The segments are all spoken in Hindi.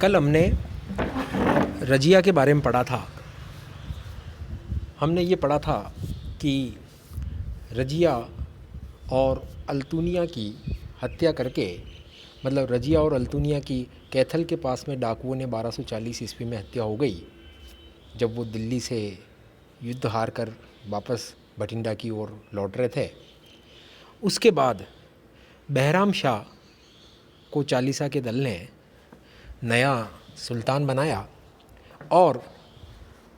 कल हमने रजिया के बारे में पढ़ा था। हमने ये पढ़ा था कि रजिया और अल्तुनिया की हत्या करके, मतलब रजिया और अल्तुनिया की कैथल के पास में डाकुओं ने 1240 ईस्वी में हत्या हो गई, जब वो दिल्ली से युद्ध हार कर वापस भटिंडा की ओर लौट रहे थे। उसके बाद बहराम शाह को चालीसा के दल ने नया सुल्तान बनाया और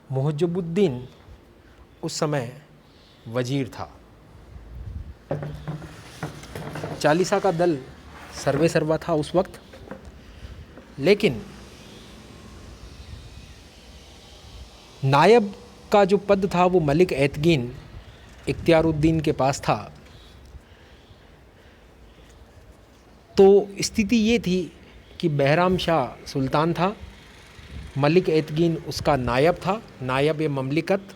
मुहज्जबुद्दीन उस समय वजीर था। चालीसा का दल सर्वे सर्वा था उस वक्त, लेकिन नायब का जो पद था वो मलिक ऐतगीन इख्तियारुद्दीन के पास था। तो स्थिति ये थी कि बहराम शाह सुल्तान था, मलिक ऐतगीन उसका नायब था, नायब ए ममलिकत,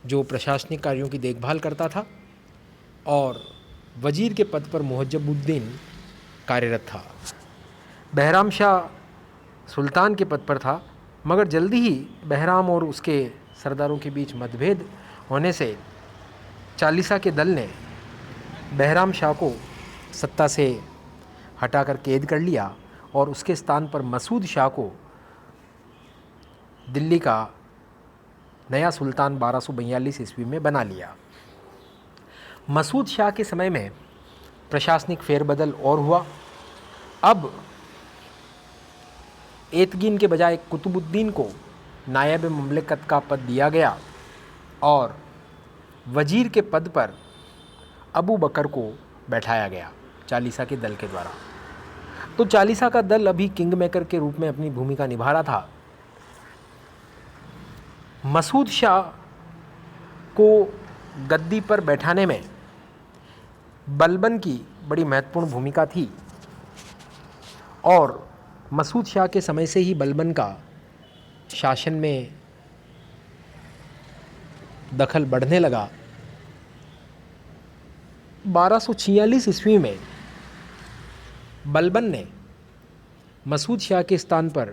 जो प्रशासनिक कार्यों की देखभाल करता था, और वजीर के पद पर मुहज्जबुद्दीन कार्यरत था। बहराम शाह सुल्तान के पद पर था, मगर जल्दी ही बहराम और उसके सरदारों के बीच मतभेद होने से चालीसा के दल ने बहराम शाह को सत्ता से हटाकर कैद कर लिया और उसके स्थान पर मसूद शाह को दिल्ली का नया सुल्तान 1242 ईस्वी में बना लिया। मसूद शाह के समय में प्रशासनिक फेरबदल और हुआ। अब ऐतगीन के बजाय कुतुबुद्दीन को नायब ममलिकत का पद दिया गया और वजीर के पद पर अबू बकर को बैठाया गया चालीसा के दल के द्वारा। तो चालीसा का दल अभी किंग मेकर के रूप में अपनी भूमिका निभा रहा था। मसूद शाह को गद्दी पर बैठाने में बलबन की बड़ी महत्वपूर्ण भूमिका थी और मसूद शाह के समय से ही बलबन का शासन में दखल बढ़ने लगा। 1246 ईस्वी में बलबन ने मसूद शाह के स्थान पर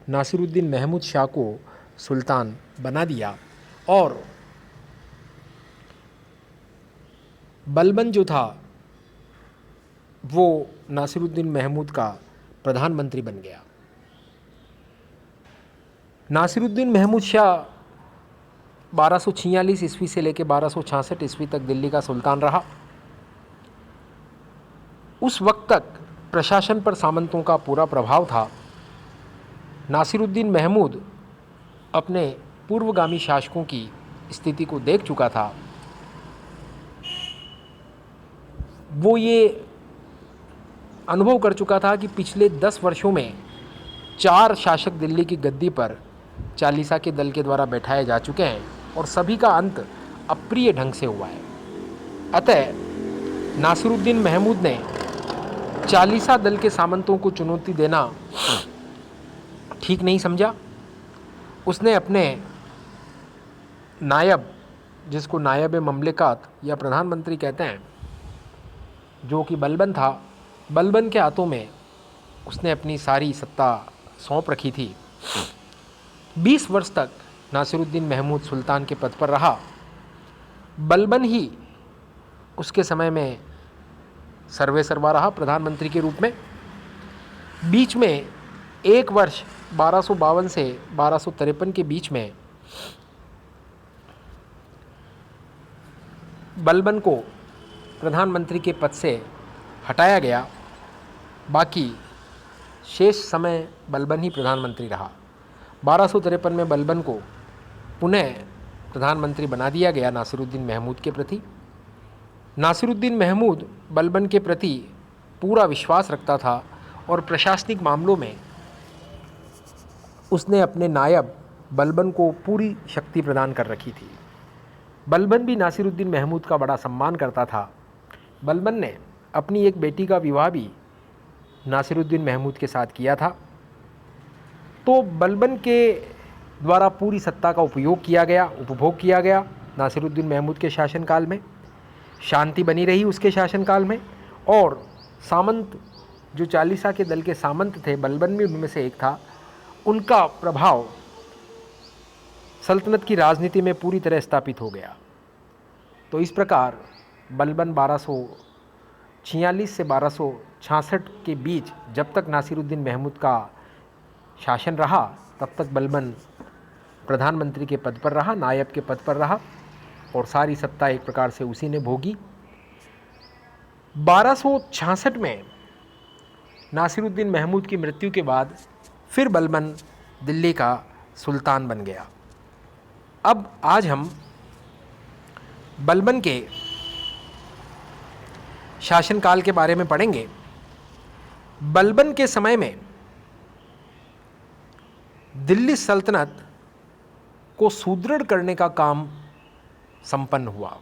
नासिरुद्दीन महमूद शाह को सुल्तान बना दिया और बलबन जो था वो नासिरुद्दीन महमूद का प्रधानमंत्री बन गया। नासिरुद्दीन महमूद शाह 1246 ईस्वी से लेकर 1266 ईस्वी तक दिल्ली का सुल्तान रहा। उस वक्त तक प्रशासन पर सामंतों का पूरा प्रभाव था। नासिरुद्दीन महमूद अपने पूर्वगामी शासकों की स्थिति को देख चुका था। वो ये अनुभव कर चुका था कि पिछले 10 वर्षों में 4 शासक दिल्ली की गद्दी पर चालीसा के दल के द्वारा बैठाए जा चुके हैं और सभी का अंत अप्रिय ढंग से हुआ है। अतः नासिरुद्दीन महमूद ने चालीसा दल के सामंतों को चुनौती देना ठीक नहीं समझा। उसने अपने नायब, जिसको नायब ममलिकत या प्रधानमंत्री कहते हैं, जो कि बलबन था, बलबन के हाथों में उसने अपनी सारी सत्ता सौंप रखी थी। 20 वर्ष तक नासिरुद्दीन महमूद सुल्तान के पद पर रहा। बलबन ही उसके समय में सर्वे सर्वा रहा प्रधानमंत्री के रूप में। बीच में एक वर्ष 1252 से 1253 के बीच में बलबन को प्रधानमंत्री के पद से हटाया गया। बाकी शेष समय बलबन ही प्रधानमंत्री रहा। 1253 में बलबन को पुनः प्रधानमंत्री बना दिया गया नासिरुद्दीन महमूद के प्रति। नासिरुद्दीन महमूद बलबन के प्रति पूरा विश्वास रखता था और प्रशासनिक मामलों में उसने अपने नायब बलबन को पूरी शक्ति प्रदान कर रखी थी। बलबन भी नासिरुद्दीन महमूद का बड़ा सम्मान करता था। बलबन ने अपनी एक बेटी का विवाह भी नासिरुद्दीन महमूद के साथ किया था। तो बलबन के द्वारा पूरी सत्ता का उपभोग किया गया नासिरुद्दीन महमूद के शासनकाल में। शांति बनी रही उसके शासनकाल में और सामंत जो चालीसा के दल के सामंत थे, बलबन भी उनमें से एक था, उनका प्रभाव सल्तनत की राजनीति में पूरी तरह स्थापित हो गया। तो इस प्रकार बलबन 1246 से 1266 के बीच जब तक नासिरुद्दीन महमूद का शासन रहा, तब तक बलबन प्रधानमंत्री के पद पर रहा, नायब के पद पर रहा और सारी सत्ता एक प्रकार से उसी ने भोगी। 1266 में नासिरुद्दीन महमूद की मृत्यु के बाद फिर बलबन दिल्ली का सुल्तान बन गया। अब आज हम बलबन के शासनकाल के बारे में पढ़ेंगे। बलबन के समय में दिल्ली सल्तनत को सुदृढ़ करने का काम संपन्न हुआ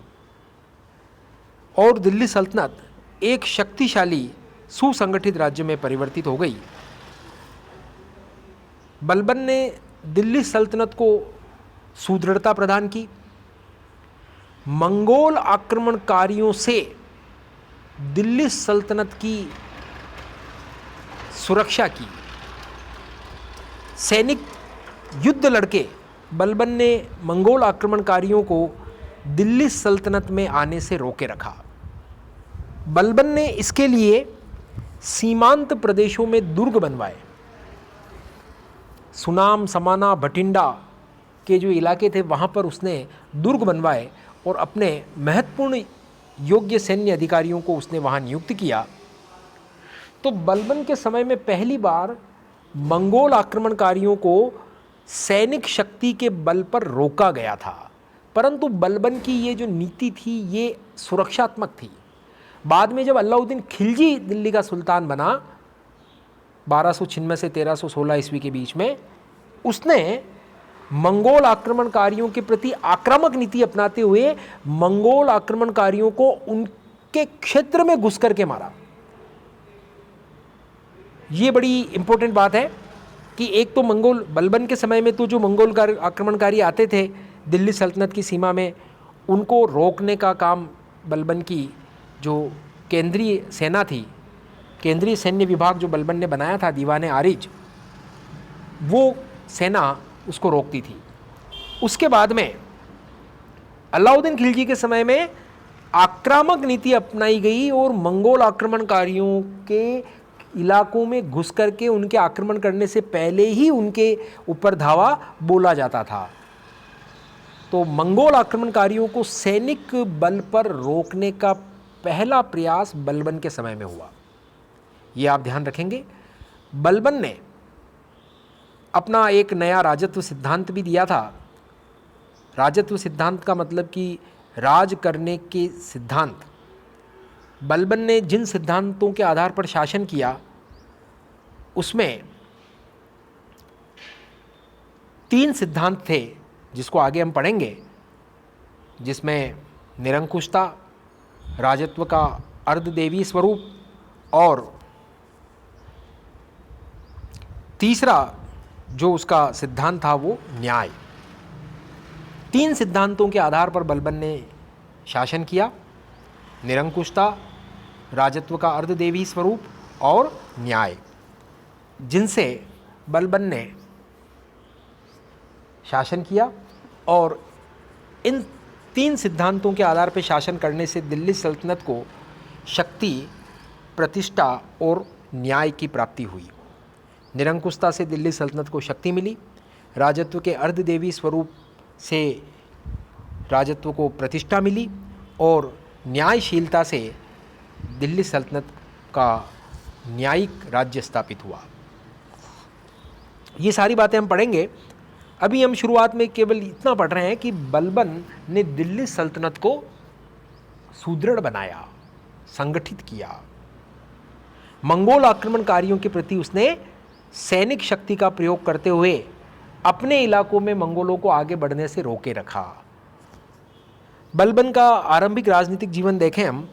और दिल्ली सल्तनत एक शक्तिशाली सुसंगठित राज्य में परिवर्तित हो गई। बलबन ने दिल्ली सल्तनत को सुदृढ़ता प्रदान की, मंगोल आक्रमणकारियों से दिल्ली सल्तनत की सुरक्षा की, सैनिक युद्ध लड़के बलबन ने मंगोल आक्रमणकारियों को दिल्ली सल्तनत में आने से रोके रखा। बलबन ने इसके लिए सीमांत प्रदेशों में दुर्ग बनवाए। सुनाम, समाना, भटिंडा के जो इलाके थे वहाँ पर उसने दुर्ग बनवाए और अपने महत्वपूर्ण योग्य सैन्य अधिकारियों को उसने वहाँ नियुक्त किया। तो बलबन के समय में पहली बार मंगोल आक्रमणकारियों को सैनिक शक्ति के बल पर रोका गया था, परंतु बलबन की ये जो नीति थी ये सुरक्षात्मक थी। बाद में जब अलाउद्दीन खिलजी दिल्ली का सुल्तान बना 1296 से 1316 ईस्वी के बीच में, उसने मंगोल आक्रमणकारियों के प्रति आक्रामक नीति अपनाते हुए मंगोल आक्रमणकारियों को उनके क्षेत्र में घुस करके मारा। ये बड़ी इंपॉर्टेंट बात है कि एक तो मंगोल बलबन के समय में तो जो मंगोल आक्रमणकारी आते थे दिल्ली सल्तनत की सीमा में, उनको रोकने का काम बलबन की जो केंद्रीय सेना थी, केंद्रीय सैन्य विभाग जो बलबन ने बनाया था, दीवाने आरिज, वो सेना उसको रोकती थी। उसके बाद में अलाउद्दीन खिलजी के समय में आक्रामक नीति अपनाई गई और मंगोल आक्रमणकारियों के इलाकों में घुस करके उनके आक्रमण करने से पहले ही उनके ऊपर धावा बोला जाता था। तो मंगोल आक्रमणकारियों को सैनिक बल पर रोकने का पहला प्रयास बलबन के समय में हुआ। ये आप ध्यान रखेंगे। बलबन ने अपना एक नया राजत्व सिद्धांत भी दिया था। राजत्व सिद्धांत का मतलब कि राज करने के सिद्धांत। बलबन ने जिन सिद्धांतों के आधार पर शासन किया उसमें 3 सिद्धांत थे जिसको आगे हम पढ़ेंगे, जिसमें निरंकुशता, राजत्व का अर्धदेवी स्वरूप और तीसरा जो उसका सिद्धांत था वो न्याय। 3 सिद्धांतों के आधार पर बलबन ने शासन किया, निरंकुशता, राजत्व का अर्धदेवी स्वरूप और न्याय, जिनसे बलबन ने शासन किया। और इन 3 सिद्धांतों के आधार पर शासन करने से दिल्ली सल्तनत को शक्ति, प्रतिष्ठा और न्याय की प्राप्ति हुई। निरंकुशता से दिल्ली सल्तनत को शक्ति मिली, राजत्व के अर्धदेवी स्वरूप से राजत्व को प्रतिष्ठा मिली और न्यायशीलता से दिल्ली सल्तनत का न्यायिक राज्य स्थापित हुआ। ये सारी बातें हम पढ़ेंगे। अभी हम शुरुआत में केवल इतना पढ़ रहे हैं कि बलबन ने दिल्ली सल्तनत को सुदृढ़ बनाया, संगठित किया। मंगोल आक्रमणकारियों के प्रति उसने सैनिक शक्ति का प्रयोग करते हुए अपने इलाकों में मंगोलों को आगे बढ़ने से रोके रखा। बलबन का आरंभिक राजनीतिक जीवन देखें हम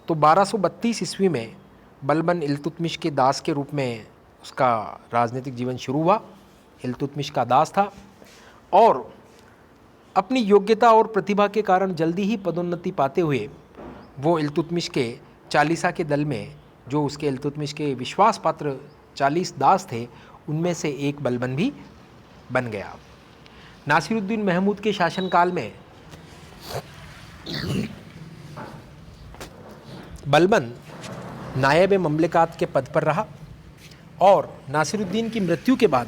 तो 1232 ईस्वी में बलबन इल्तुतमिश के दास के रूप में उसका राजनीतिक जीवन शुरू हुआ। इल्तुतमिश का दास था और अपनी योग्यता और प्रतिभा के कारण जल्दी ही पदोन्नति पाते हुए वो इल्तुतमिश के चालीसा के दल में जो उसके इल्तुतमिश के विश्वास पात्र 40 दास थे, उनमें से एक बलबन भी बन गया। नासिरुद्दीन महमूद के शासनकाल में बलबन नायब ममलिकात के पद पर रहा और नासिरुद्दीन की मृत्यु के बाद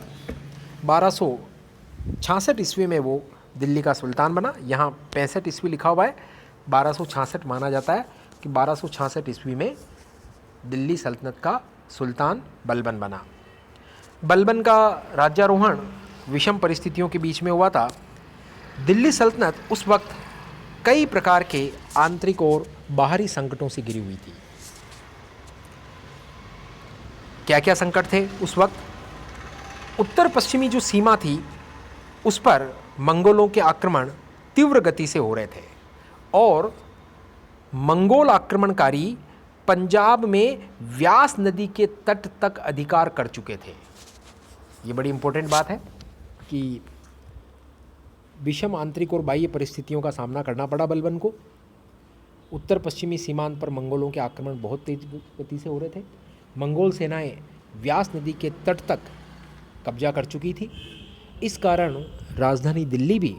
1266 ईस्वी में वो दिल्ली का सुल्तान बना। यहाँ 65 ईस्वी लिखा हुआ है, 1266 माना जाता है कि 1266 ईस्वी में दिल्ली सल्तनत का सुल्तान बलबन बना। बलबन का राज्यारोहण विषम परिस्थितियों के बीच में हुआ था। दिल्ली सल्तनत उस वक्त कई प्रकार के आंतरिक और बाहरी संकटों से घिरी हुई थी। क्या क्या संकट थे उस वक्त? उत्तर पश्चिमी जो सीमा थी उस पर मंगोलों के आक्रमण तीव्र गति से हो रहे थे और मंगोल आक्रमणकारी पंजाब में व्यास नदी के तट तक अधिकार कर चुके थे। ये बड़ी इंपॉर्टेंट बात है कि विषम आंतरिक और बाह्य परिस्थितियों का सामना करना पड़ा बलबन को। उत्तर पश्चिमी सीमांत पर मंगोलों के आक्रमण बहुत तेज गति से हो रहे थे। मंगोल सेनाएं व्यास नदी के तट तक कब्जा कर चुकी थी। इस कारण राजधानी दिल्ली भी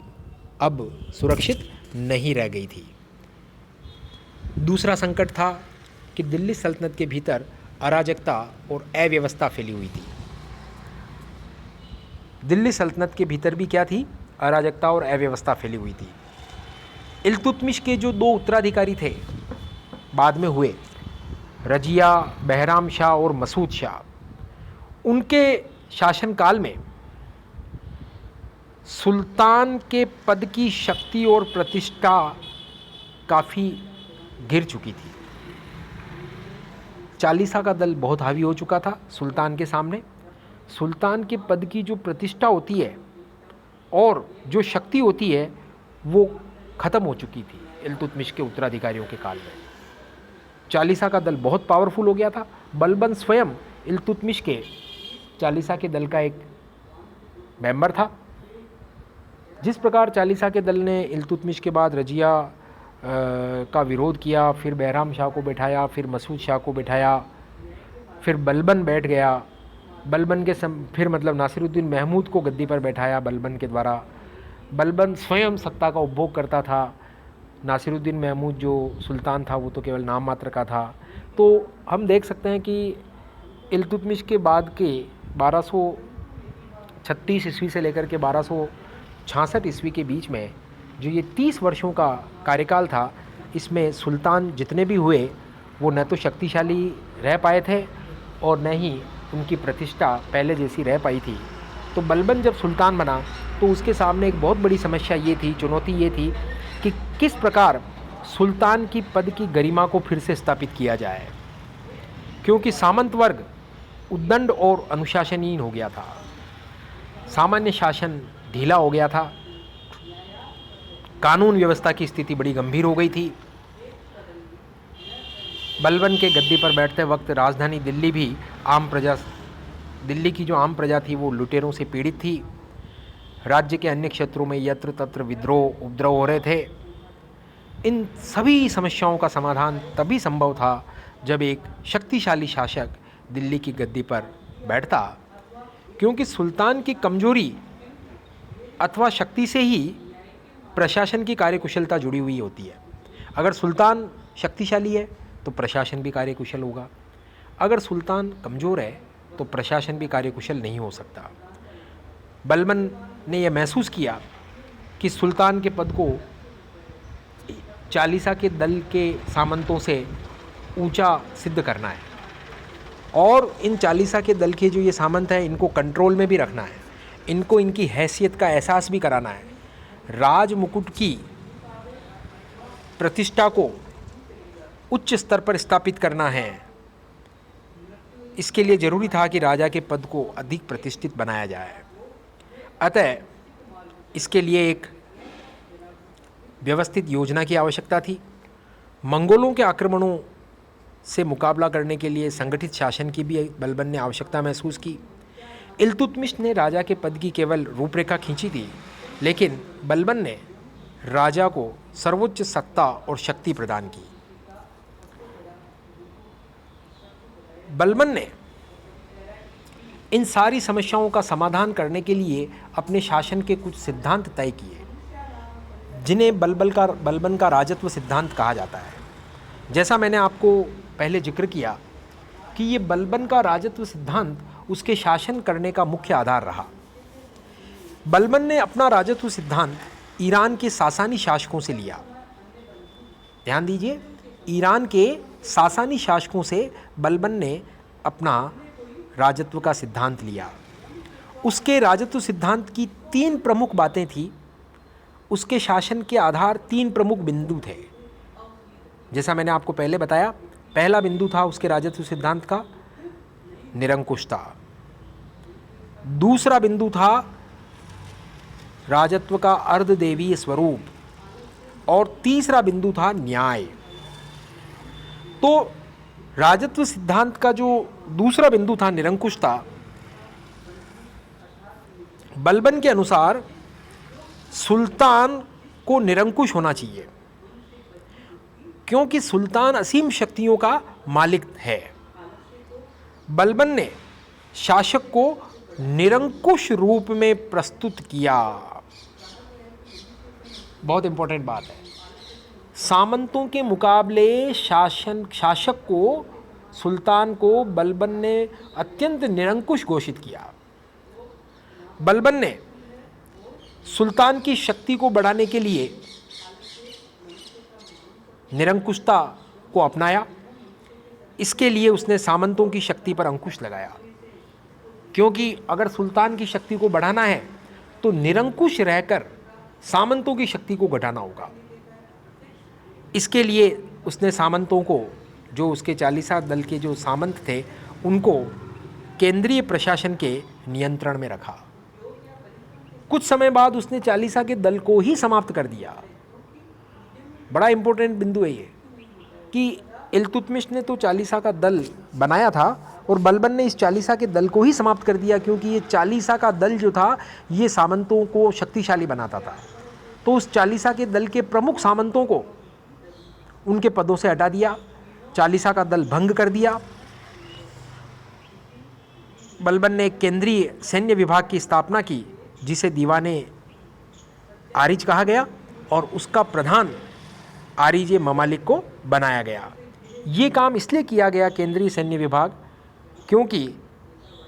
अब सुरक्षित नहीं रह गई थी। दूसरा संकट था कि दिल्ली सल्तनत के भीतर अराजकता और अव्यवस्था फैली हुई थी। दिल्ली सल्तनत के भीतर भी क्या थी? अराजकता और अव्यवस्था फैली हुई थी। इल्तुतमिश के जो 2 उत्तराधिकारी थे बाद में हुए, रजिया, बहराम शाह और मसूद शाह, उनके शासनकाल में सुल्तान के पद की शक्ति और प्रतिष्ठा काफ़ी गिर चुकी थी। चालीसा का दल बहुत हावी हो चुका था सुल्तान के सामने। सुल्तान के पद की जो प्रतिष्ठा होती है और जो शक्ति होती है वो ख़त्म हो चुकी थी इल्तुतमिश के उत्तराधिकारियों के काल में। चालीसा का दल बहुत पावरफुल हो गया था। बलबन स्वयं इल्तुतमिश के चालीसा के दल का एक मेंबर था। जिस प्रकार चालीसा के दल ने इल्तुतमिश के बाद रजिया का विरोध किया, फिर बहराम शाह को बैठाया, फिर मसूद शाह को बैठाया, फिर बलबन बैठ गया। बलबन के फिर मतलब नासिरुद्दीन महमूद को गद्दी पर बैठाया बलबन के द्वारा। बलबन स्वयं सत्ता का उपभोग करता था। नासिरुद्दीन महमूद जो सुल्तान था वो तो केवल नाम मात्र का था। तो हम देख सकते हैं कि इल्तुतमिश के बाद के 1236 ईस्वी से लेकर के 1266 ईस्वी के बीच में जो ये 30 वर्षों का कार्यकाल था, इसमें सुल्तान जितने भी हुए वो न तो शक्तिशाली रह पाए थे और न ही उनकी प्रतिष्ठा पहले जैसी रह पाई थी। तो बलबन जब सुल्तान बना तो उसके सामने एक बहुत बड़ी समस्या ये थी, चुनौती ये थी कि किस प्रकार सुल्तान की पद की गरिमा को फिर से स्थापित किया जाए, क्योंकि सामंत वर्ग उद्दंड और अनुशासनहीन हो गया था। सामान्य शासन ढीला हो गया था। कानून व्यवस्था की स्थिति बड़ी गंभीर हो गई थी। बलबन के गद्दी पर बैठते वक्त राजधानी दिल्ली की जो आम प्रजा थी वो लुटेरों से पीड़ित थी। राज्य के अन्य क्षेत्रों में यत्र तत्र विद्रोह उपद्रव हो रहे थे। इन सभी समस्याओं का समाधान तभी संभव था जब एक शक्तिशाली शासक दिल्ली की गद्दी पर बैठता, क्योंकि सुल्तान की कमजोरी अथवा शक्ति से ही प्रशासन की कार्यकुशलता जुड़ी हुई होती है। अगर सुल्तान शक्तिशाली है तो प्रशासन भी कार्यकुशल होगा। अगर सुल्तान कमज़ोर है तो प्रशासन भी कार्यकुशल नहीं हो सकता। बलबन ने यह महसूस किया कि सुल्तान के पद को चालीसा के दल के सामंतों से ऊंचा सिद्ध करना है और इन चालीसा के दल के जो ये सामंत हैं इनको कंट्रोल में भी रखना है, इनको इनकी हैसियत का एहसास भी कराना है, राज मुकुट की प्रतिष्ठा को उच्च स्तर पर स्थापित करना है। इसके लिए ज़रूरी था कि राजा के पद को अधिक प्रतिष्ठित बनाया जाए। अतः इसके लिए एक व्यवस्थित योजना की आवश्यकता थी। मंगोलों के आक्रमणों से मुकाबला करने के लिए संगठित शासन की भी बलबन ने आवश्यकता महसूस की। इल्तुतमिश ने राजा के पद की केवल रूपरेखा खींची थी, लेकिन बलबन ने राजा को सर्वोच्च सत्ता और शक्ति प्रदान की। बलबन ने इन सारी समस्याओं का समाधान करने के लिए अपने शासन के कुछ सिद्धांत तय किए, जिन्हें बलबन का राजत्व सिद्धांत कहा जाता है। जैसा मैंने आपको पहले जिक्र किया कि ये बलबन का राजत्व सिद्धांत उसके शासन करने का मुख्य आधार रहा। बलबन ने अपना राजत्व सिद्धांत ईरान के सासानी शासकों से लिया। ध्यान दीजिए, ईरान के सासानी शासकों से बलबन ने अपना राजत्व का सिद्धांत लिया। उसके राजत्व सिद्धांत की 3 प्रमुख बातें थी। उसके शासन के आधार 3 प्रमुख बिंदु थे। जैसा मैंने आपको पहले बताया, पहला बिंदु था उसके राजत्व सिद्धांत का निरंकुशता। दूसरा बिंदु था राजत्व का अर्धदेवीय स्वरूप, और तीसरा बिंदु था न्याय। तो राजत्व सिद्धांत का जो दूसरा बिंदु था निरंकुशता, बलबन के अनुसार सुल्तान को निरंकुश होना चाहिए, क्योंकि सुल्तान असीम शक्तियों का मालिक है। बलबन ने शासक को निरंकुश रूप में प्रस्तुत किया। बहुत इंपॉर्टेंट बात है। सामंतों के मुकाबले शासक को, सुल्तान को बलबन ने अत्यंत निरंकुश घोषित किया। बलबन ने सुल्तान की शक्ति को बढ़ाने के लिए निरंकुशता को अपनाया। इसके लिए उसने सामंतों की शक्ति पर अंकुश लगाया, क्योंकि अगर सुल्तान की शक्ति को बढ़ाना है तो निरंकुश रहकर सामंतों की शक्ति को घटाना होगा। इसके लिए उसने सामंतों को, जो उसके चालीसा दल के जो सामंत थे, उनको केंद्रीय प्रशासन के नियंत्रण में रखा। कुछ समय बाद उसने चालीसा के दल को ही समाप्त कर दिया। बड़ा इंपॉर्टेंट बिंदु है ये कि इल्तुतमिश ने तो चालीसा का दल बनाया था और बलबन ने इस चालीसा के दल को ही समाप्त कर दिया, क्योंकि ये चालीसा का दल जो था ये सामंतों को शक्तिशाली बनाता था। तो उस चालीसा के दल के प्रमुख सामंतों को उनके पदों से हटा दिया, चालीसा का दल भंग कर दिया। बलबन ने एक केंद्रीय सैन्य विभाग की स्थापना की, जिसे दीवाने आरिज कहा गया, और उसका प्रधान आरिज ममालिक को बनाया गया। ये काम इसलिए किया गया, केंद्रीय सैन्य विभाग, क्योंकि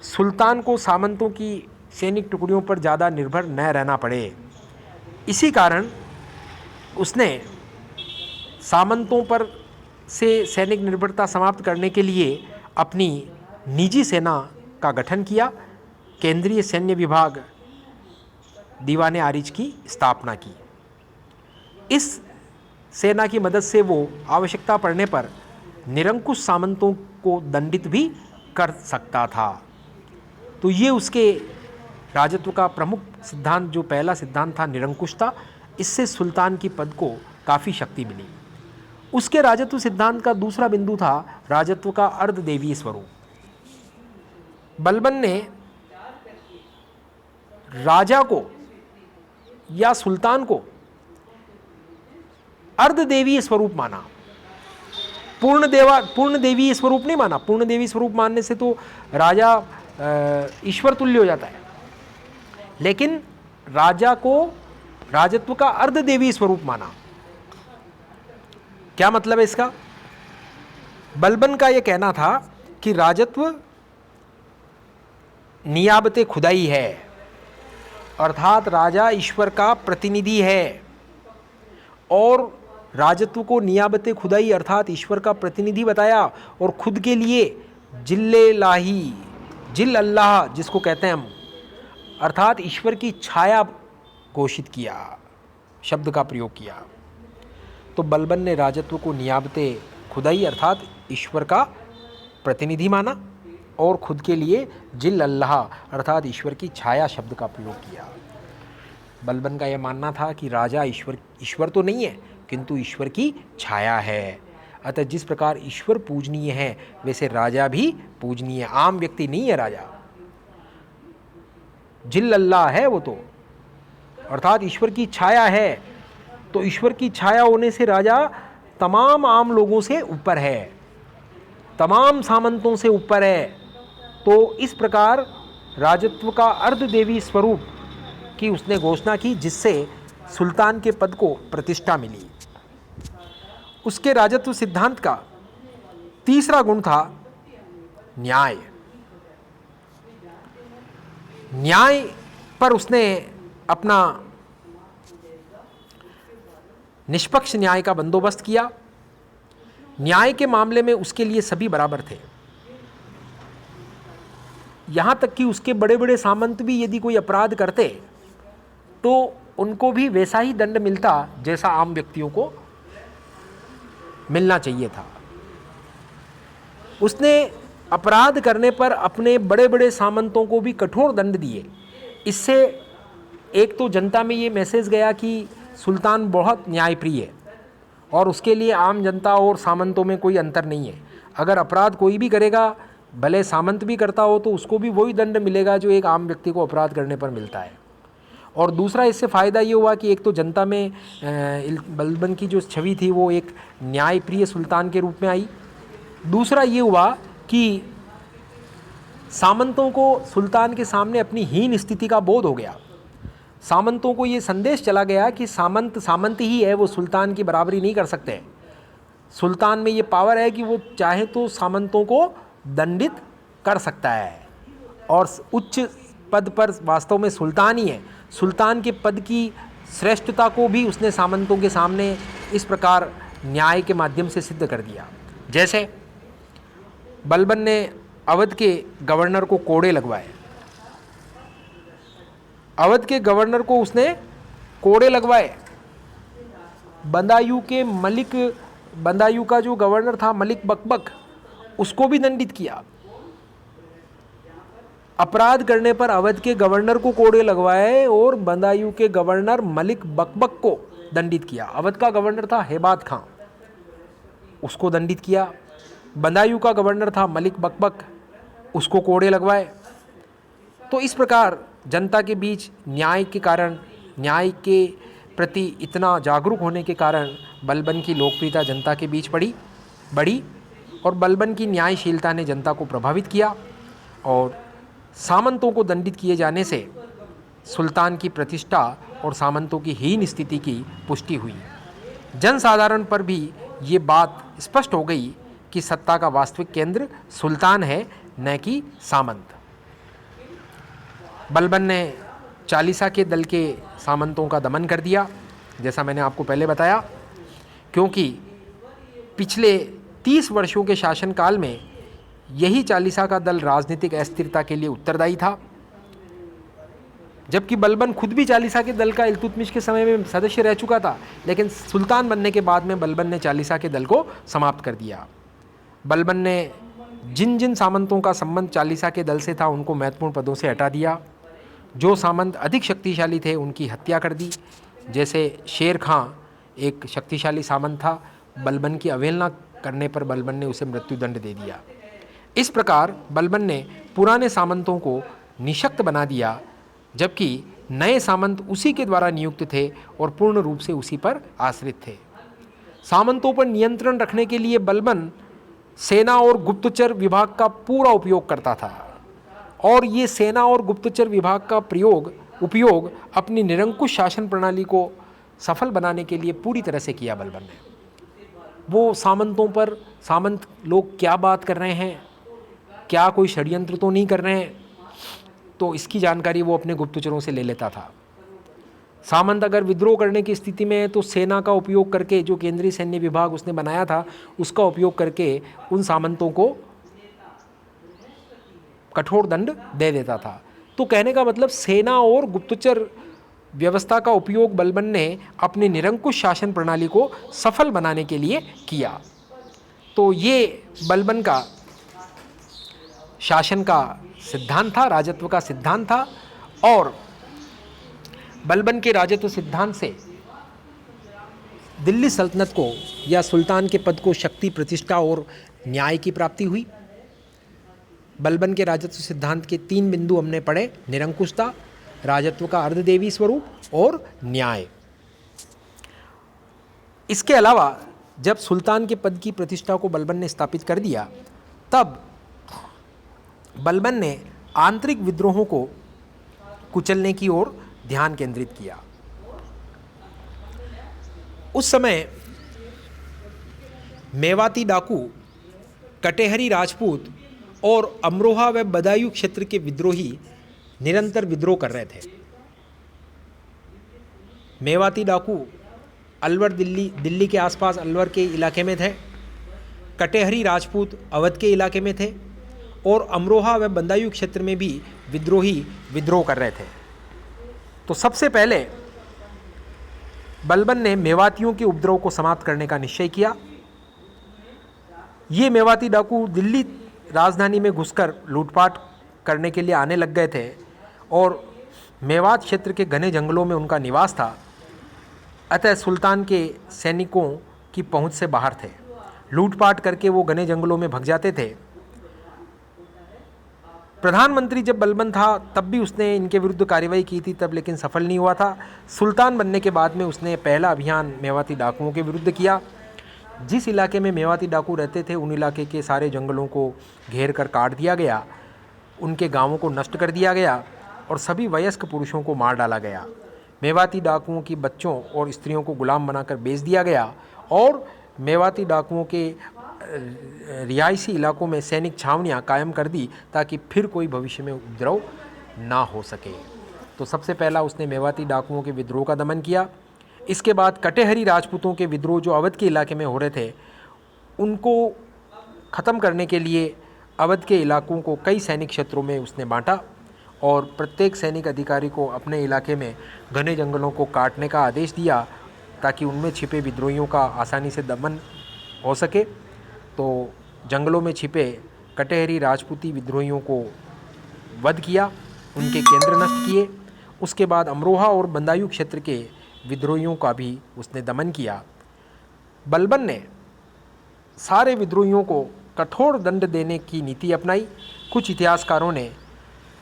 सुल्तान को सामंतों की सैनिक टुकड़ियों पर ज़्यादा निर्भर न रहना पड़े। इसी कारण उसने सामंतों पर से सैनिक निर्भरता समाप्त करने के लिए अपनी निजी सेना का गठन किया, केंद्रीय सैन्य विभाग दीवाने आरिज की स्थापना की। इस सेना की मदद से वो आवश्यकता पड़ने पर निरंकुश सामंतों को दंडित भी कर सकता था। तो ये उसके राजत्व का प्रमुख सिद्धांत, जो पहला सिद्धांत था निरंकुशता, इससे सुल्तान की पद को काफ़ी शक्ति मिली। उसके राजत्व सिद्धांत का दूसरा बिंदु था राजत्व का अर्धदेवीय स्वरूप। बलबन ने राजा को या सुल्तान को अर्धदेवीय स्वरूप माना, पूर्ण देवीय स्वरूप नहीं माना। पूर्ण देवी स्वरूप मानने से तो राजा ईश्वर तुल्य हो जाता है, लेकिन राजा को राजत्व का अर्धदेवीय स्वरूप माना। क्या मतलब है इसका? बलबन का यह कहना था कि राजत्व नियाबते खुदाई है, अर्थात राजा ईश्वर का प्रतिनिधि है, और राजत्व को नियाबते खुदाई अर्थात ईश्वर का प्रतिनिधि बताया, और खुद के लिए जिल्ले लाही, जिल अल्लाह जिसको कहते हैं हम, अर्थात ईश्वर की छाया घोषित किया, शब्द का प्रयोग किया। तो बलबन ने राजत्व को नियाबते खुदाई अर्थात ईश्वर का प्रतिनिधि माना, और खुद के लिए जिल अल्लाह अर्थात ईश्वर की छाया शब्द का प्रयोग किया। बलबन का यह मानना था कि राजा ईश्वर तो नहीं है, किंतु ईश्वर की छाया है। अतः जिस प्रकार ईश्वर पूजनीय है, वैसे राजा भी पूजनीय, आम व्यक्ति नहीं है राजा, जिल अल्लाह है वो तो, अर्थात ईश्वर की छाया है। तो ईश्वर की छाया होने से राजा तमाम आम लोगों से ऊपर है, तमाम सामंतों से ऊपर है। तो इस प्रकार राजत्व का अर्धदेवी स्वरूप की उसने घोषणा की, जिससे सुल्तान के पद को प्रतिष्ठा मिली। उसके राजत्व सिद्धांत का तीसरा गुण था न्याय। न्याय पर उसने अपना निष्पक्ष न्याय का बंदोबस्त किया। न्याय के मामले में उसके लिए सभी बराबर थे। यहाँ तक कि उसके बड़े बड़े सामंत भी यदि कोई अपराध करते तो उनको भी वैसा ही दंड मिलता जैसा आम व्यक्तियों को मिलना चाहिए था। उसने अपराध करने पर अपने बड़े बड़े सामंतों को भी कठोर दंड दिए। इससे एक तो जनता में ये मैसेज गया कि सुल्तान बहुत न्यायप्रिय है और उसके लिए आम जनता और सामंतों में कोई अंतर नहीं है। अगर अपराध कोई भी करेगा, भले सामंत भी करता हो, तो उसको भी वही दंड मिलेगा जो एक आम व्यक्ति को अपराध करने पर मिलता है। और दूसरा इससे फ़ायदा ये हुआ कि एक तो जनता में बलबन की जो छवि थी वो एक न्यायप्रिय सुल्तान के रूप में आई। दूसरा ये हुआ कि सामंतों को सुल्तान के सामने अपनी हीन स्थिति का बोध हो गया। सामंतों को ये संदेश चला गया कि सामंत सामंत ही है, वो सुल्तान की बराबरी नहीं कर सकते। सुल्तान में ये पावर है कि वो चाहे तो सामंतों को दंडित कर सकता है और उच्च पद पर वास्तव में सुल्तान ही है। सुल्तान के पद की श्रेष्ठता को भी उसने सामंतों के सामने इस प्रकार न्याय के माध्यम से सिद्ध कर दिया। जैसे बलबन ने अवध के गवर्नर को कोड़े लगवाए। अवध के गवर्नर को उसने कोड़े लगवाए। बंदायू का जो गवर्नर था मलिक बकबक, उसको भी दंडित किया। अपराध करने पर अवध के गवर्नर को कोड़े लगवाए और बंदायू के गवर्नर मलिक बकबक को दंडित किया। अवध का गवर्नर था हेबात खां, उसको दंडित किया। बंदायू का गवर्नर था मलिक बकबक, उसको कोड़े लगवाए। तो इस प्रकार जनता के बीच न्याय के कारण, न्याय के प्रति इतना जागरूक होने के कारण बलबन की लोकप्रियता जनता के बीच बढ़ी और बलबन की न्यायशीलता ने जनता को प्रभावित किया और सामंतों को दंडित किए जाने से सुल्तान की प्रतिष्ठा और सामंतों की हीन स्थिति की पुष्टि हुई। जनसाधारण पर भी ये बात स्पष्ट हो गई कि सत्ता का वास्तविक केंद्र सुल्तान है, न कि सामंत। बलबन ने चालीसा के दल के सामंतों का दमन कर दिया, जैसा मैंने आपको पहले बताया, क्योंकि पिछले 30 वर्षों के शासनकाल में यही चालीसा का दल राजनीतिक अस्थिरता के लिए उत्तरदायी था। जबकि बलबन खुद भी चालीसा के दल का इल्तुतमिश के समय में सदस्य रह चुका था, लेकिन सुल्तान बनने के बाद में बलबन ने चालीसा के दल को समाप्त कर दिया। बलबन ने जिन जिन सामंतों का संबंध चालीसा के दल से था उनको महत्वपूर्ण पदों से हटा दिया। जो सामंत अधिक शक्तिशाली थे उनकी हत्या कर दी। जैसे शेर खां एक शक्तिशाली सामंत था, बलबन की अवहेलना करने पर बलबन ने उसे मृत्युदंड दे दिया। इस प्रकार बलबन ने पुराने सामंतों को निशक्त बना दिया, जबकि नए सामंत उसी के द्वारा नियुक्त थे और पूर्ण रूप से उसी पर आश्रित थे। सामंतों पर नियंत्रण रखने के लिए बलबन सेना और गुप्तचर विभाग का पूरा उपयोग करता था और ये सेना और गुप्तचर विभाग का उपयोग अपनी निरंकुश शासन प्रणाली को सफल बनाने के लिए पूरी तरह से किया बलबन ने। वो सामंतों पर, सामंत लोग क्या बात कर रहे हैं, क्या कोई षड्यंत्र तो नहीं कर रहे हैं, तो इसकी जानकारी वो अपने गुप्तचरों से ले लेता था। सामंत अगर विद्रोह करने की स्थिति में है तो सेना का उपयोग करके, जो केंद्रीय सैन्य विभाग उसने बनाया था उसका उपयोग करके उन सामंतों को कठोर दंड दे देता था। तो कहने का मतलब सेना और गुप्तचर व्यवस्था का उपयोग बलबन ने अपनी निरंकुश शासन प्रणाली को सफल बनाने के लिए किया। तो ये बलबन का शासन का सिद्धांत था, राजत्व का सिद्धांत था। और बलबन के राजत्व सिद्धांत से दिल्ली सल्तनत को या सुल्तान के पद को शक्ति, प्रतिष्ठा और न्याय की प्राप्ति हुई। बलबन के राजत्व सिद्धांत के 3 बिंदु हमने पढ़े: निरंकुशता, राजत्व का अर्धदेवी स्वरूप और न्याय। इसके अलावा जब सुल्तान के पद की प्रतिष्ठा को बलबन ने स्थापित कर दिया तब बलबन ने आंतरिक विद्रोहों को कुचलने की ओर ध्यान केंद्रित किया। उस समय मेवाती डाकू, कटेहरी राजपूत और अमरोहा व बदायूं क्षेत्र के विद्रोही निरंतर विद्रोह कर रहे थे। मेवाती डाकू अलवर दिल्ली के आसपास अलवर के इलाके में थे, कटेहरी राजपूत अवध के इलाके में थे और अमरोहा व बदायूं क्षेत्र में भी विद्रोही विद्रोह कर रहे थे। तो सबसे पहले बलबन ने मेवातियों के उपद्रव को समाप्त करने का निश्चय किया। ये मेवाती डाकू दिल्ली राजधानी में घुसकर लूटपाट करने के लिए आने लग गए थे और मेवात क्षेत्र के घने जंगलों में उनका निवास था, अतः सुल्तान के सैनिकों की पहुंच से बाहर थे। लूटपाट करके वो घने जंगलों में भाग जाते थे। प्रधानमंत्री जब बलबन था तब भी उसने इनके विरुद्ध कार्रवाई की थी तब, लेकिन सफल नहीं हुआ था। सुल्तान बनने के बाद में उसने पहला अभियान मेवाती डाकुओं के विरुद्ध किया। जिस इलाके में मेवाती डाकू रहते थे उन इलाके के सारे जंगलों को घेर कर काट दिया गया, उनके गांवों को नष्ट कर दिया गया और सभी वयस्क पुरुषों को मार डाला गया। मेवाती डाकुओं की बच्चों और स्त्रियों को गुलाम बनाकर बेच दिया गया और मेवाती डाकुओं के रिहायशी इलाकों में सैनिक छावनियां कायम कर दी ताकि फिर कोई भविष्य में उपद्रव ना हो सके। तो सबसे पहला उसने मेवाती डाकुओं के विद्रोह का दमन किया। इसके बाद कटेहरी राजपूतों के विद्रोह जो अवध के इलाके में हो रहे थे उनको ख़त्म करने के लिए अवध के इलाकों को कई सैनिक क्षेत्रों में उसने बांटा और प्रत्येक सैनिक अधिकारी को अपने इलाके में घने जंगलों को काटने का आदेश दिया ताकि उनमें छिपे विद्रोहियों का आसानी से दमन हो सके। तो जंगलों में छिपे कटेहरी राजपूती विद्रोहियों को वध किया, उनके केंद्र नष्ट किए। उसके बाद अमरोहा और बदायूं क्षेत्र के विद्रोहियों का भी उसने दमन किया। बलबन ने सारे विद्रोहियों को कठोर दंड देने की नीति अपनाई। कुछ इतिहासकारों ने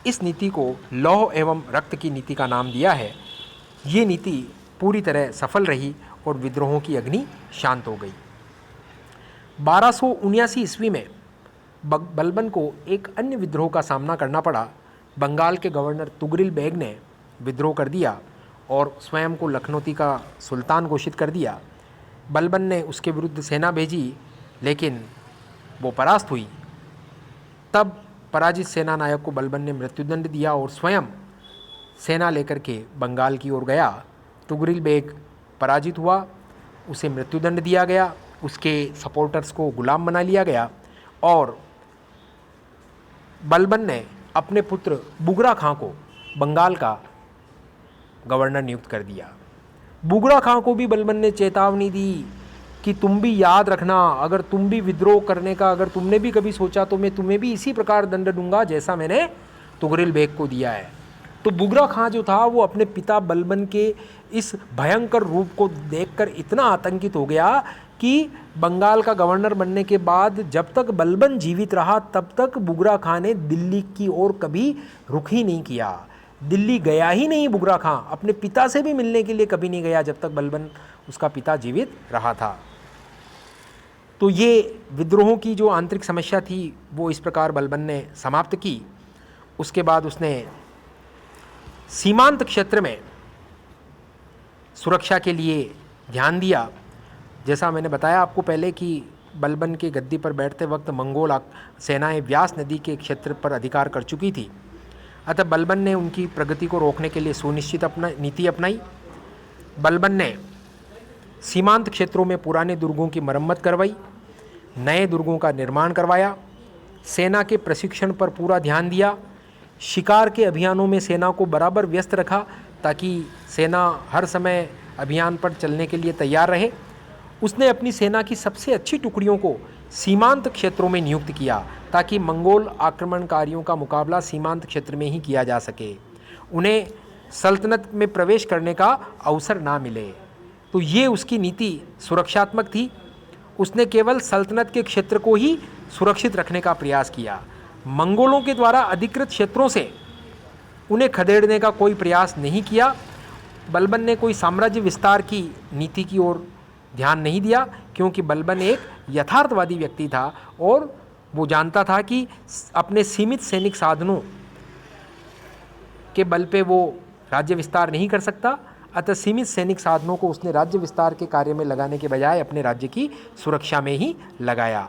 इस नीति को लौह एवं रक्त की नीति का नाम दिया है। ये नीति पूरी तरह सफल रही और विद्रोहों की अग्नि शांत हो गई। 1279 ईस्वी में बलबन को एक अन्य विद्रोह का सामना करना पड़ा। बंगाल के गवर्नर तुगरिल बेग ने विद्रोह कर दिया और स्वयं को लखनौती का सुल्तान घोषित कर दिया। बलबन ने उसके विरुद्ध सेना भेजी लेकिन वो परास्त हुई। तब पराजित सेना नायक को बलबन ने मृत्युदंड दिया और स्वयं सेना लेकर के बंगाल की ओर गया। तुगरिल बेग पराजित हुआ, उसे मृत्युदंड दिया गया, उसके सपोर्टर्स को गुलाम बना लिया गया और बलबन ने अपने पुत्र बुगरा खां को बंगाल का गवर्नर नियुक्त कर दिया। बुगरा खां को भी बलबन ने चेतावनी दी कि तुम भी याद रखना, अगर तुम भी विद्रोह करने का अगर तुमने भी कभी सोचा तो मैं तुम्हें भी इसी प्रकार दंड दूंगा जैसा मैंने तुगरिल बेग को दिया है। तो बुगरा खां जो था वो अपने पिता बलबन के इस भयंकर रूप को देखकर इतना आतंकित हो गया कि बंगाल का गवर्नर बनने के बाद जब तक बलबन जीवित रहा तब तक बुगरा खां ने दिल्ली की ओर कभी रुख ही नहीं किया। दिल्ली गया ही नहीं बुगरा खां, अपने पिता से भी मिलने के लिए कभी नहीं गया जब तक बलबन उसका पिता जीवित रहा था। तो ये विद्रोहों की जो आंतरिक समस्या थी वो इस प्रकार बलबन ने समाप्त की। उसके बाद उसने सीमांत क्षेत्र में सुरक्षा के लिए ध्यान दिया। जैसा मैंने बताया आपको पहले कि बलबन के गद्दी पर बैठते वक्त मंगोल सेनाएं व्यास नदी के क्षेत्र पर अधिकार कर चुकी थी, अतः बलबन ने उनकी प्रगति को रोकने के लिए सुनिश्चित नीति अपनाई। बलबन ने सीमांत क्षेत्रों में पुराने दुर्गों की मरम्मत करवाई, नए दुर्गों का निर्माण करवाया, सेना के प्रशिक्षण पर पूरा ध्यान दिया, शिकार के अभियानों में सेना को बराबर व्यस्त रखा ताकि सेना हर समय अभियान पर चलने के लिए तैयार रहे। उसने अपनी सेना की सबसे अच्छी टुकड़ियों को सीमांत क्षेत्रों में नियुक्त किया ताकि मंगोल आक्रमणकारियों का मुकाबला सीमांत क्षेत्र में ही किया जा सके, उन्हें सल्तनत में प्रवेश करने का अवसर ना मिले। तो ये उसकी नीति सुरक्षात्मक थी। उसने केवल सल्तनत के क्षेत्र को ही सुरक्षित रखने का प्रयास किया। मंगोलों के द्वारा अधिकृत क्षेत्रों से उन्हें खदेड़ने का कोई प्रयास नहीं किया। बलबन ने कोई साम्राज्य विस्तार की नीति की ओर ध्यान नहीं दिया क्योंकि बलबन एक यथार्थवादी व्यक्ति था और वो जानता था कि अपने सीमित सैनिक साधनों के बल पे वो राज्य विस्तार नहीं कर सकता, अतः सीमित सैनिक साधनों को उसने राज्य विस्तार के कार्य में लगाने के बजाय अपने राज्य की सुरक्षा में ही लगाया।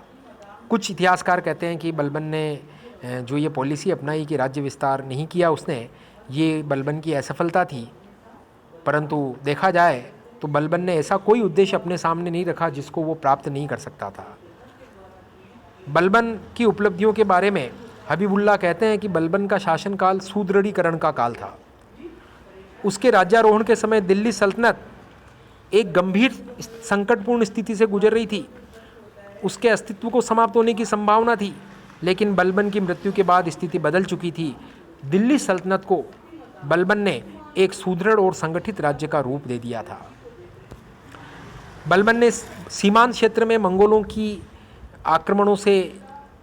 कुछ इतिहासकार कहते हैं कि बलबन ने जो ये पॉलिसी अपनाई कि राज्य विस्तार नहीं किया उसने, ये बलबन की असफलता थी। परंतु देखा जाए तो बलबन ने ऐसा कोई उद्देश्य अपने सामने नहीं रखा जिसको वो प्राप्त नहीं कर सकता था। बलबन की उपलब्धियों के बारे में हबीबुल्लाह कहते हैं कि बलबन का शासनकाल सुदृढ़ीकरण का काल था। उसके राज्यारोहण के समय दिल्ली सल्तनत एक गंभीर संकटपूर्ण स्थिति से गुजर रही थी। उसके अस्तित्व को समाप्त होने की संभावना थी, लेकिन बलबन की मृत्यु के बाद स्थिति बदल चुकी थी। दिल्ली सल्तनत को बलबन ने एक सुदृढ़ और संगठित राज्य का रूप दे दिया था। बलबन ने सीमांत क्षेत्र में मंगोलों की आक्रमणों से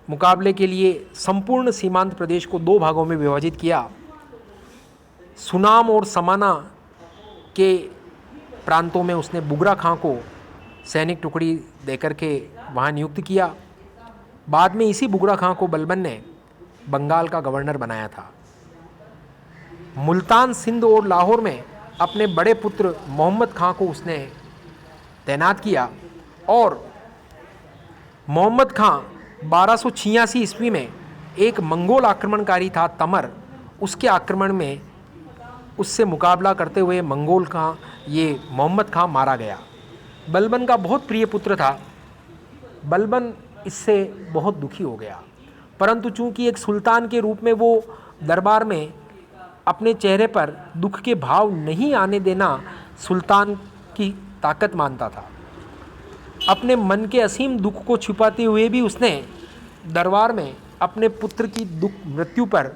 मुकाबले के लिए संपूर्ण सीमांत प्रदेश को 2 भागों में विभाजित किया। सुनाम और समाना के प्रांतों में उसने बुगरा खां को सैनिक टुकड़ी देकर के वहाँ नियुक्त किया। बाद में इसी बुगरा खां को बलबन ने बंगाल का गवर्नर बनाया था। मुल्तान, सिंध और लाहौर में अपने बड़े पुत्र मोहम्मद खां को उसने तैनात किया और मोहम्मद खां 1286 ईस्वी में एक मंगोल आक्रमणकारी था तमर, उसके आक्रमण में उससे मुकाबला करते हुए मंगोल खां ये मोहम्मद खां मारा गया। बलबन का बहुत प्रिय पुत्र था। बलबन इससे बहुत दुखी हो गया, परंतु चूंकि एक सुल्तान के रूप में वो दरबार में अपने चेहरे पर दुख के भाव नहीं आने देना सुल्तान की ताकत मानता था। अपने मन के असीम दुख को छुपाते हुए भी उसने दरबार में अपने पुत्र की मृत्यु पर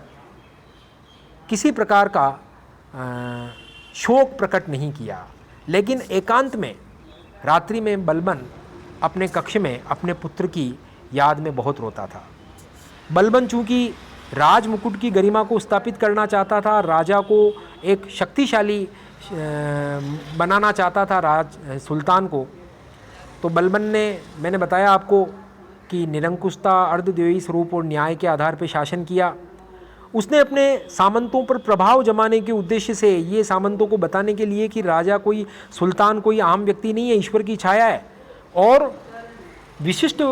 किसी प्रकार का शोक प्रकट नहीं किया, लेकिन एकांत में रात्रि में बलबन अपने कक्ष में अपने पुत्र की याद में बहुत रोता था। बलबन चूंकि राज मुकुट की गरिमा को स्थापित करना चाहता था, राजा को एक शक्तिशाली बनाना चाहता था सुल्तान को, तो बलबन ने, मैंने बताया आपको कि निरंकुशता, अर्धद्वैयी स्वरूप और न्याय के आधार पर शासन किया। उसने अपने सामंतों पर प्रभाव जमाने के उद्देश्य से, ये सामंतों को बताने के लिए कि राजा कोई, सुल्तान कोई आम व्यक्ति नहीं है, ईश्वर की छाया है और विशिष्ट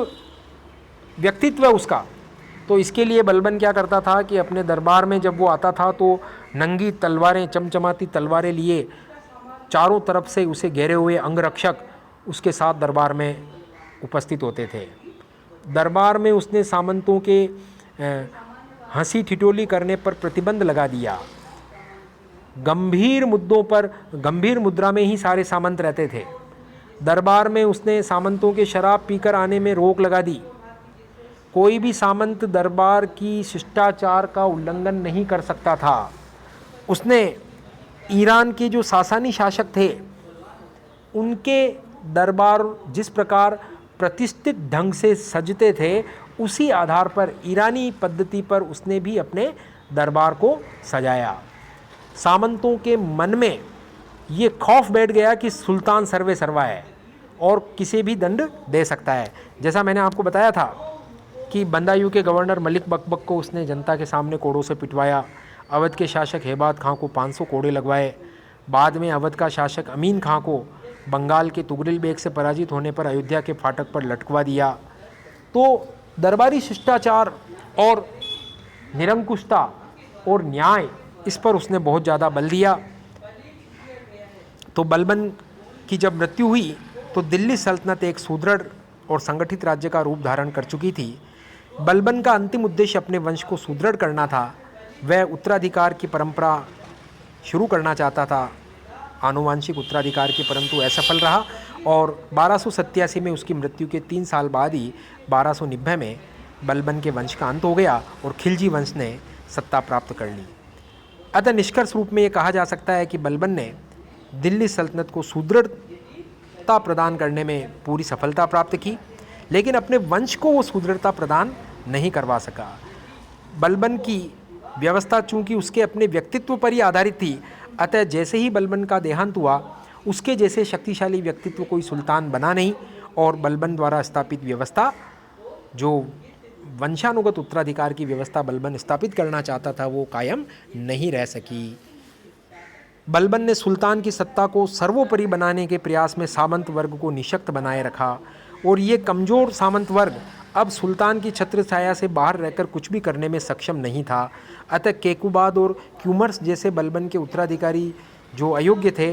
व्यक्तित्व है उसका। तो इसके लिए बलबन क्या करता था कि अपने दरबार में जब वो आता था तो नंगी तलवारें, चमचमाती तलवारें लिए चारों तरफ से उसे घेरे हुए अंगरक्षक उसके साथ दरबार में उपस्थित होते थे। दरबार में उसने सामंतों के हंसी ठिठोली करने पर प्रतिबंध लगा दिया। गंभीर मुद्दों पर गंभीर मुद्रा में ही सारे सामंत रहते थे। दरबार में उसने सामंतों के शराब पीकर आने में रोक लगा दी। कोई भी सामंत दरबार की शिष्टाचार का उल्लंघन नहीं कर सकता था। उसने ईरान के जो सासानी शासक थे उनके दरबार जिस प्रकार प्रतिष्ठित ढंग से सजते थे, उसी आधार पर ईरानी पद्धति पर उसने भी अपने दरबार को सजाया। सामंतों के मन में ये खौफ बैठ गया कि सुल्तान सर्वे सर्वा है और किसी भी दंड दे सकता है। जैसा मैंने आपको बताया था कि बंदायूं के गवर्नर मलिक बकबक को उसने जनता के सामने कोड़ों से पिटवाया। अवध के शासक हेबात खां को 500 कोड़े लगवाए। बाद में अवध का शासक अमीन खां को बंगाल के तुगरिल बेग से पराजित होने पर अयोध्या के फाटक पर लटकवा दिया। तो दरबारी शिष्टाचार और निरंकुशता और न्याय, इस पर उसने बहुत ज़्यादा बल दिया। तो बलबन की जब मृत्यु हुई तो दिल्ली सल्तनत एक सुदृढ़ और संगठित राज्य का रूप धारण कर चुकी थी। बलबन का अंतिम उद्देश्य अपने वंश को सुदृढ़ करना था। वह उत्तराधिकार की परंपरा शुरू करना चाहता था, आनुवांशिक उत्तराधिकार की, परंतु असफल रहा और 1287 में उसकी मृत्यु के 3 साल बाद ही 1290 में बलबन के वंश का अंत हो गया और खिलजी वंश ने सत्ता प्राप्त कर ली। अतः निष्कर्ष रूप में ये कहा जा सकता है कि बलबन ने दिल्ली सल्तनत को सुदृढ़ता प्रदान करने में पूरी सफलता प्राप्त की, लेकिन अपने वंश को वो सुदृढ़ता प्रदान नहीं करवा सका। बलबन की व्यवस्था चूंकि उसके अपने व्यक्तित्व पर ही आधारित थी, अतः जैसे ही बलबन का देहांत हुआ, उसके जैसे शक्तिशाली व्यक्तित्व कोई सुल्तान बना नहीं और बलबन द्वारा स्थापित व्यवस्था जो वंशानुगत उत्तराधिकार की व्यवस्था बलबन स्थापित करना चाहता था वो कायम नहीं रह सकी। बलबन ने सुल्तान की सत्ता को सर्वोपरि बनाने के प्रयास में सामंत वर्ग को निशक्त बनाए रखा और ये कमज़ोर सामंत वर्ग अब सुल्तान की छत्र छाया से बाहर रहकर कुछ भी करने में सक्षम नहीं था। अतः केकुबाद और क्यूमर्स जैसे बलबन के उत्तराधिकारी जो अयोग्य थे,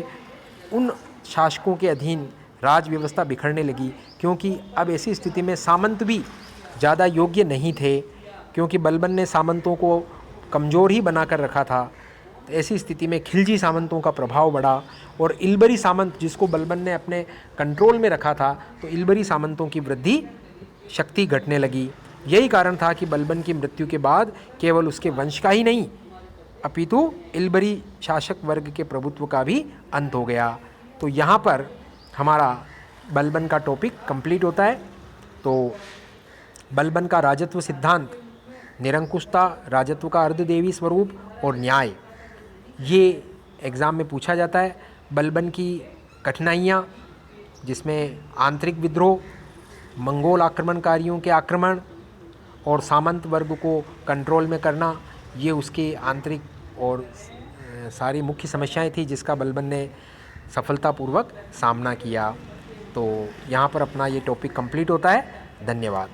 उन शासकों के अधीन राज व्यवस्था बिखरने लगी, क्योंकि अब ऐसी स्थिति में सामंत भी ज़्यादा योग्य नहीं थे, क्योंकि बलबन ने सामंतों को कमज़ोर ही बनाकर रखा था। तो ऐसी स्थिति में खिलजी सामंतों का प्रभाव बढ़ा और इल्बरी सामंत जिसको बलबन ने अपने कंट्रोल में रखा था, तो इल्बरी सामंतों की वृद्धि शक्ति घटने लगी। यही कारण था कि बलबन की मृत्यु के बाद केवल उसके वंश का ही नहीं अपितु इल्बरी शासक वर्ग के प्रभुत्व का भी अंत हो गया। तो यहाँ पर हमारा बलबन का टॉपिक कंप्लीट होता है। तो बलबन का राजत्व सिद्धांत, निरंकुशता, राजत्व का अर्धदेवी स्वरूप और न्याय, ये एग्ज़ाम में पूछा जाता है। बलबन की कठिनाइयाँ, जिसमें आंतरिक विद्रोह, मंगोल आक्रमणकारियों के आक्रमण और सामंत वर्ग को कंट्रोल में करना, ये उसकी आंतरिक और सारी मुख्य समस्याएं थी जिसका बलबन ने सफलतापूर्वक सामना किया। तो यहाँ पर अपना ये टॉपिक कंप्लीट होता है। धन्यवाद।